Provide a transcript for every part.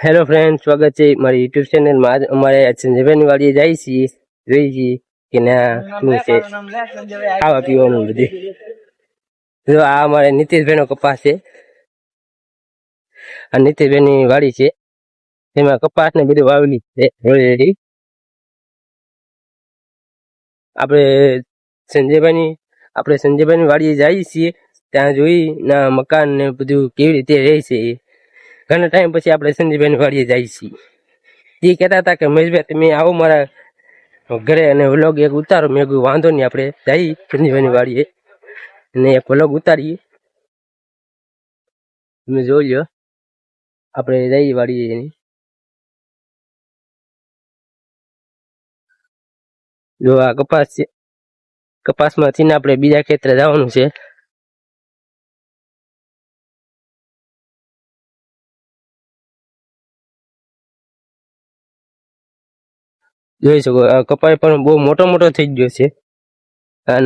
Hello friend, સ્વાગત છે મારી યુટ્યુબ ચેનલમાં. આજ અમારે સંજયભાઈની વાડીએ જાય છીએ, જોઈ છીએ કે ના શું છે ખાવા પીવાનું બધું. જો આ અમારે નીતિશભાઈનો કપાસ છે. આ નીતિશભાઈની વાડી છે, એમાં કપાસ ને બધું વાવેલી છે ઓલરેડી. આપણે સંજયભાઈની વાડીએ જઈએ છીએ, ત્યાં જોઈ ના મકાન ને બધું કેવી રીતે રહે છે. ઘણા ટાઈમ પછી આપણે સંજયભાઈની વાડીએ જઈએ છીએ. એ કહેતા હતા કે મહેશભાઈ તમે આવો મારા ઘરે અને વ્લોગ એક ઉતારો. મેં કહ્યું વાંધો નહીં, આપણે જઈએ સંજયભાઈની વાડીએ અને એક વ્લોગ ઉતારીએ. તમે જોઈ લો, આપણે જઈએ વાડીએ એની. જો આ કપાસ છે, કપાસમાંથી ને આપણે બીજા ખેતરે જવાનું છે. જોઈ શકો આ કપાસ પણ બહુ મોટો મોટો થઈ ગયો છે.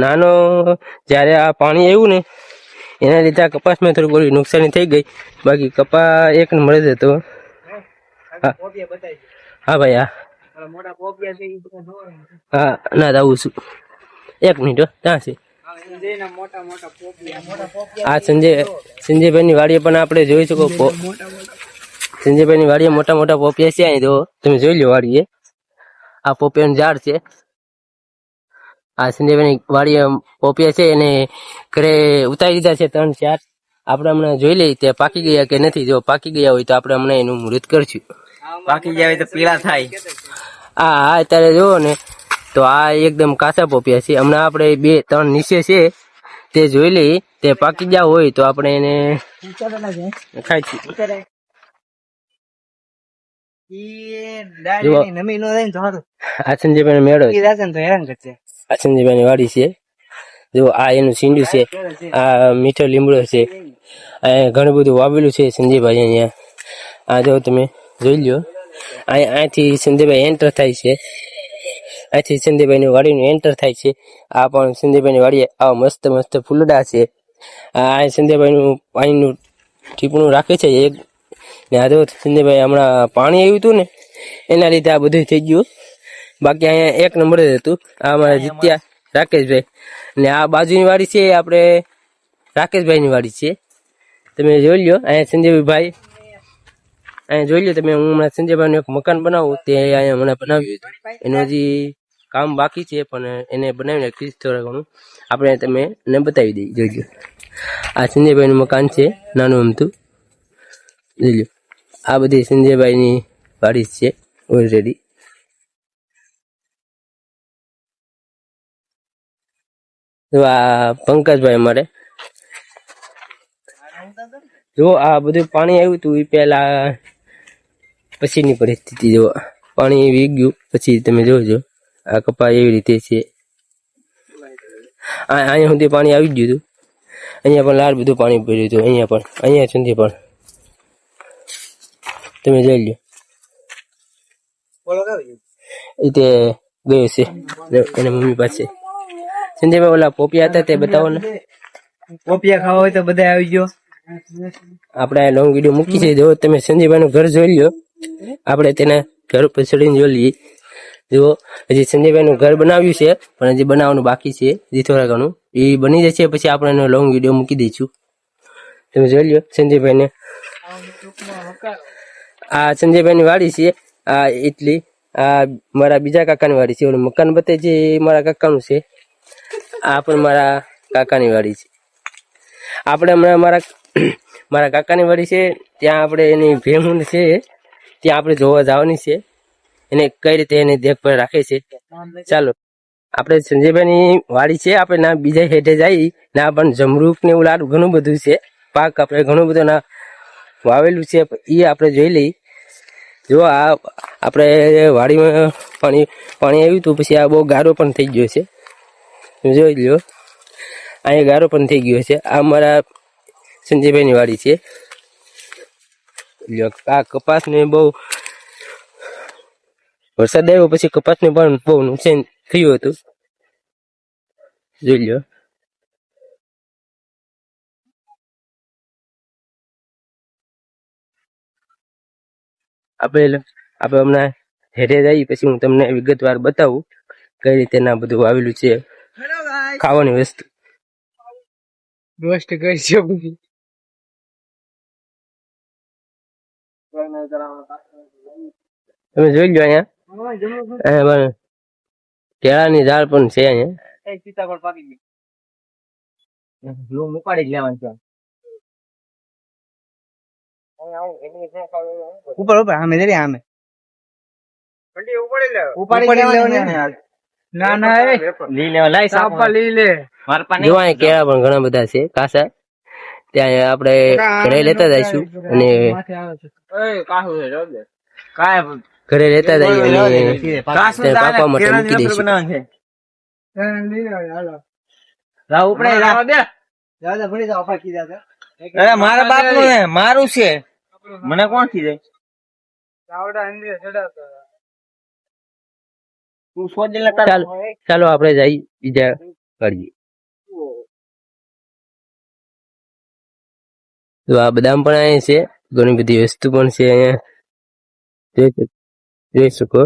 નાનો જ્યારે આ પાણી આવ્યું ને એના લીધે આ કપાસમાં થોડી ઘણી નુકસાની થઈ ગઈ. બાકી કપા એક મળે છે તો હા ભાઈ હા ના આવું છું. એક મિનિટ ત્યાં છે આ સંજયભાઈની વાડીએ પણ આપણે જોઈ શકો. સંજયભાઈની વાડીએ મોટા મોટા પોપિયા છે. અહીં તો તમે જોઈ લો વાડીએ આ પોપિયાનું ઝાડ છે. આ સંજયભાઈની વાડીએ પોપિયા છે એને ઘરે ઉતારી દીધા છે 3-4. આપણે હમણાં જોઈ લઈએ તે પાકી ગયા કે નથી. જો પાકી ગયા હોય તો આપણે હમણાં એનું મુહૂર્ત કરશું. પાકી ગયા હોય તો પીળા થાય. હા અત્યારે જોવો ને તો આ એકદમ કાચા પોપિયા છે. હમણાં આપણે 2-3 નીચે છે તે જોઈ લઈએ. તે પાકી ગયા હોય તો આપણે એને ખાઈ આ સંજયભાઈ મેળો આ સંજયભાઈની વાડી છે. જો આ એનું સીંડું છે, આ મીઠો લીમડો છે, અહીંયા ઘણું બધું વાવેલું છે સંજયભાઈ. અહીંયા આ જો તમે જોઈ લો, અહીંયાથી સંજયભાઈ એન્ટર થાય છે. અહીંથી સંજયભાઈની વાડીનું એન્ટર થાય છે. આ પણ સંજયભાઈની વાડીએ આવા મસ્ત મસ્ત ફૂલડા છે. આ સંજયભાઈનું પાણીનું ટીપણું રાખે છે એક ને. આ જો સંજયભાઈ હમણાં પાણી આવ્યું હતું ને એના લીધે આ બધું થઈ ગયું. બાકી અહીંયા એક નંબર જ હતું. આ અમારા જીત્યા રાકેશભાઈ ને આ બાજુની વાડી છે આપણે રાકેશભાઈની વાડી છે. તમે જોઈ લો અહીંયા સંજયભાઈ, અહીંયા જોઈ લો તમે. હું હમણાં સંજયભાઈનું એક મકાન બનાવું તે અહીંયા હમણાં બનાવ્યું હતું. એનું હજી કામ બાકી છે પણ એને બનાવી નાખીશ થોડા ઘણું. આપણે તમે ને બતાવી દઈએ. જોઈ લો આ સંજયભાઈનું મકાન છે નાનું અમથું. જોઈ લો આ બધી સંજયભાઈની વાડી છે ઓલરેડી. જો આ પંકજભાઈ અમારે જો આ બધું પાણી આવ્યું હતું એ પહેલા પછીની પરિસ્થિતિ. જો પાણી વી ગયું પછી તમે જોજો આ કપા એવી રીતે છે. અહીંયા સુધી પાણી આવી ગયું હતું. અહીંયા પણ લાલ બધું પાણી પડ્યું હતું. અહીંયા સુધી પણ તમે જોઈ લો. એ તે ગયો છે એના મમ્મી પાસે. સંજયભાઈ ઓલા પોપિયા હતા તે બતાવો ને. પોપિયા ખાવા હોય તો બધા આવી ગયો. આપણે લોંગ વિડીયો મૂકી છે. જો તમે સંજયભાઈનું ઘર જોઈ લો. આપણે તેના ઘર ઉપર ચડીને જોઈ લઈએ. જો હજી સંજયભાઈનું ઘર બનાવ્યું છે પણ હજી બનાવવાનું બાકી છે. હજી થોડા ઘણું એ બની જશે પછી આપણે એનો લોંગ વિડીયો મૂકી દઈશું. તમે જોઈ લો સંજયભાઈને. આ સંજયભાઈની વાડી છે. આ એટલી આ મારા બીજા કાકાની વાડી છે. ઓલું મકાન બતાવે છે એ મારા કાકાનું છે. આ પણ મારા કાકાની વાડી છે. આપણે હમણાં મારા કાકાની વાડી છે ત્યાં આપણે એની ભેહું છે ત્યાં આપણે જોવા જવાની છે. એને કઈ રીતે એની દેખભાળ રાખે છે. ચાલો આપણે સંજયભાઈની વાડી છે. આપણે ના બીજા હેઠે જઈ ના પણ જમરૂક ને એવું લાડુ ઘણું બધું છે. પાક આપણે ઘણું બધું ના વાવેલું છે એ આપણે જોઈ લઈ. જો આ આપણે વાડીમાં પાણી આવ્યું હતું પછી આ બહુ ગારો પણ થઈ ગયો છે. જોઈ લો અહીંયા ગારો પણ થઈ ગયો છે. આ મારા સંજયભાઈની વાડી છે. આ કપાસને બહુ વરસાદ આવ્યો પછી કપાસને પણ બહુ નુકસાન થયું હતું. જોઈ લો આપણે હમણાં હેઠે જઈએ પછી હું તમને વિગતવાર બતાવું કઈ રીતે ના બધું વાવેલું છે ખાવાની વસ્તુ રોસ્ટ કરશો તમે જોઈ લો અહીંયા કેળાની ઝાડ પણ છે અહીંયા સીતાફળ પાકી ગયું ઉપાડી જ લેવાનું છે ઉપર આમે જરી આમે ઉપાડી લેવાનું ના ના લઈ લેવા લાઈ સાપા લઈ લે મારા પાસે જો અહીંયા કેળા પણ ઘણા બધા છે કાસા ત્યાં આપણે ઘરે લેતા જઈશું અને ઘરે લેતા જઈએ અને પાકવા માટે મૂકી દઈશું મારા બાપ નું મારું છે મને કોણ થી જાય ચાલો આપણે જઈ બીજા કરીએ તો આ બદામ પણ અહીંયા છે ઘણી બધી વસ્તુ પણ છે અહીંયા જોઈ શકો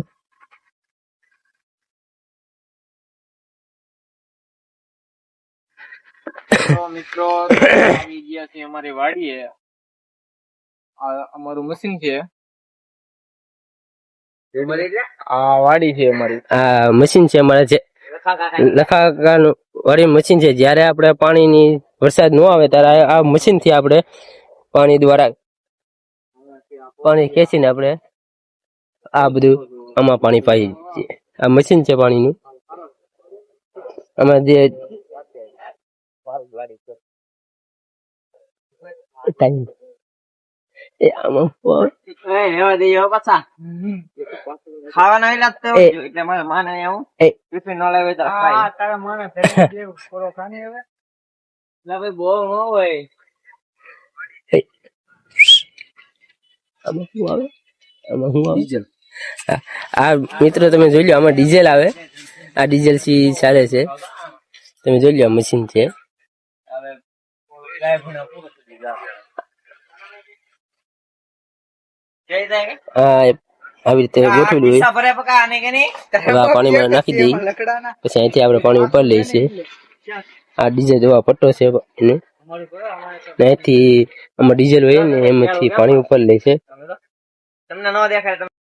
મિત્રો આવી ગયા છે અમારી વાડીએ આ અમારું મશીન છે આ વાડી છે અમારી આ મશીન છે અમારા જે લખાકાનું વાળી મશીન છે જયારે આપણે પાણીની વરસાદ ન આવે ત્યારે આ મશીન થી આપણે પાણી દ્વારા પાણી ખેંચીને આપણે આ બધું આમાં પાણી પાઈ છીએ આ મશીન છે પાણીનું આમાં જે ખાવાના એટલે મારે માને આવું ટિફિન ન લાવે તો તારા માને થોડો ખાને હવે લા ભાઈ બહુ ન હોય આમાં શું આવે ડીઝલ આ મિત્રો તમે જોઈ લો આમાં ડીઝલ આવે આ ડીઝલ સી ચાલે છે તમે જોઈ લો મશીન છે આવી રીતે ગોઠવી દઈએ પાણીમાં નાખી દઈએ પછી અહીંથી આપણે પાણી ઉપર લઈએ છીએ આ ડીઝલ જેવા પટ્ટો છે એને અહીંથી આમાં ડીઝલ હોય ને એમાંથી પાણી ઉપર લે છે તમને ન દેખાય